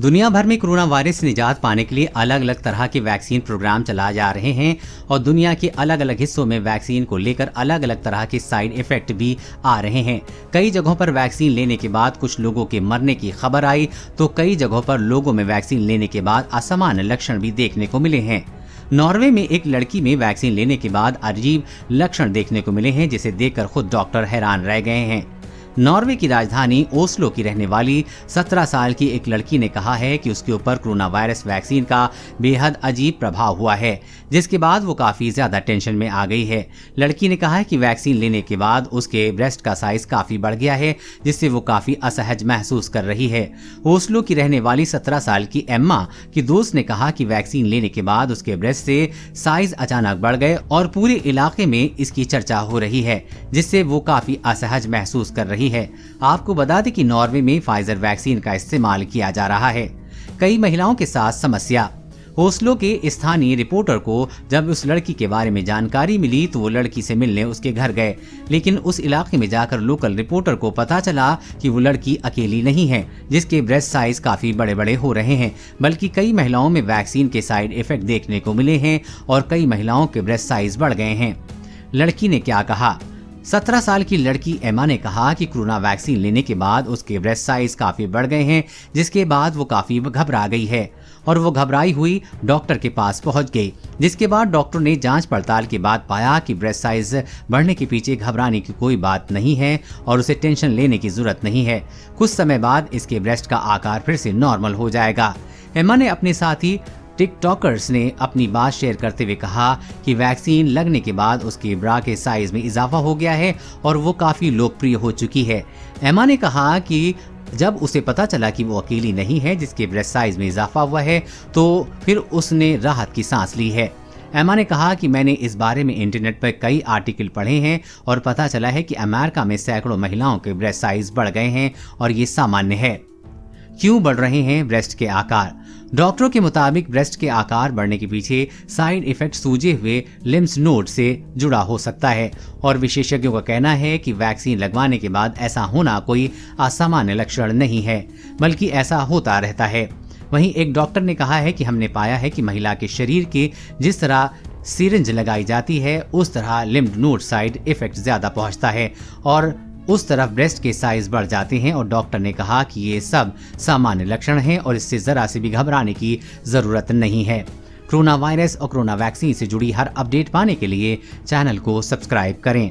दुनिया भर में कोरोना वायरस से निजात पाने के लिए अलग अलग तरह के वैक्सीन प्रोग्राम चलाए जा रहे हैं और दुनिया के अलग अलग हिस्सों में वैक्सीन को लेकर अलग अलग तरह के साइड इफेक्ट भी आ रहे हैं। कई जगहों पर वैक्सीन लेने के बाद कुछ लोगों के मरने की खबर आई तो कई जगहों पर लोगों में वैक्सीन लेने के बाद असामान्य लक्षण भी देखने को मिले हैं। नॉर्वे में एक लड़की में वैक्सीन लेने के बाद अजीब लक्षण देखने को मिले हैं, जिसे देखकर खुद डॉक्टर हैरान रह गए हैं। नॉर्वे की राजधानी ओस्लो की रहने वाली 17 साल की एक लड़की ने कहा है कि उसके ऊपर कोरोना वायरस वैक्सीन का बेहद अजीब प्रभाव हुआ है, जिसके बाद वो काफी ज्यादा टेंशन में आ गई है। लड़की ने कहा है कि वैक्सीन लेने के बाद उसके ब्रेस्ट का साइज काफी बढ़ गया है, जिससे वो काफी असहज महसूस कर रही है। ओस्लो की रहने वाली 17 साल की एम्मा की दोस्त ने कहा कि वैक्सीन लेने के बाद उसके ब्रेस्ट से साइज अचानक बढ़ गए और पूरे इलाके में इसकी चर्चा हो रही है, जिससे वो काफी असहज महसूस कर रही है। आपको बता दें कि नॉर्वे में फाइजर वैक्सीन का इस्तेमाल किया जा रहा है। कई महिलाओं के साथ समस्या। ओस्लो के स्थानीय रिपोर्टर को जब उस लड़की के बारे में जानकारी मिली तो वो लड़की से मिलने उसके घर गए, लेकिन उस इलाके में जाकर लोकल रिपोर्टर को पता चला कि वो लड़की अकेली नहीं है जिसके ब्रेस्ट साइज काफी बड़े बड़े हो रहे हैं, बल्कि कई महिलाओं में वैक्सीन के साइड इफेक्ट देखने को मिले हैं और कई महिलाओं के ब्रेस्ट साइज बढ़ गए हैं। लड़की ने क्या कहा? 17 साल की लड़की एमा ने कहा कि कोरोना वैक्सीन लेने के बाद उसके ब्रेस्ट साइज काफी बढ़ गए हैं, जिसके बाद वो काफी घबरा गई है और वो घबराई हुई डॉक्टर के पास पहुंच गई, जिसके बाद डॉक्टर ने जांच पड़ताल के बाद पाया कि ब्रेस्ट साइज बढ़ने के पीछे घबराने की कोई बात नहीं है और उसे टेंशन लेने की जरूरत नहीं है। कुछ समय बाद इसके ब्रेस्ट का आकार फिर से नॉर्मल हो जाएगा। एमा ने अपने साथी टिकटॉकर्स ने अपनी बात शेयर करते हुए कहा कि वैक्सीन लगने के बाद उसके ब्रा के साइज में इजाफा हो गया है और वो काफी लोकप्रिय हो चुकी है। एमा ने कहा कि जब उसे पता चला कि वो अकेली नहीं है जिसके ब्रेस्ट साइज में इजाफा हुआ है तो फिर उसने राहत की सांस ली है। एमा ने कहा कि मैंने इस बारे में इंटरनेट पर कई आर्टिकल पढ़े हैं और पता चला है कि अमेरिका में सैकड़ों महिलाओं के ब्रेस्ट साइज बढ़ गए हैं और ये सामान्य है। क्यों बढ़ रहे हैं ब्रेस्ट के आकार? डॉक्टरों के मुताबिक ब्रेस्ट के आकार बढ़ने के पीछे साइड इफेक्ट सूजे हुए लिम्फ नोड से जुड़ा हो सकता है और विशेषज्ञों का कहना है कि वैक्सीन लगवाने के बाद ऐसा होना कोई असामान्य लक्षण नहीं है, बल्कि ऐसा होता रहता है। वहीं एक डॉक्टर ने कहा है कि हमने पाया है कि महिला के शरीर के जिस तरह सिरिंज लगाई जाती है उस तरह लिम्फ नोड साइड इफेक्ट ज्यादा पहुंचता है और उस तरफ ब्रेस्ट के साइज बढ़ जाते हैं और डॉक्टर ने कहा कि ये सब सामान्य लक्षण हैं और इससे जरा से भी घबराने की जरूरत नहीं है। कोरोना वायरस और कोरोना वैक्सीन से जुड़ी हर अपडेट पाने के लिए चैनल को सब्सक्राइब करें।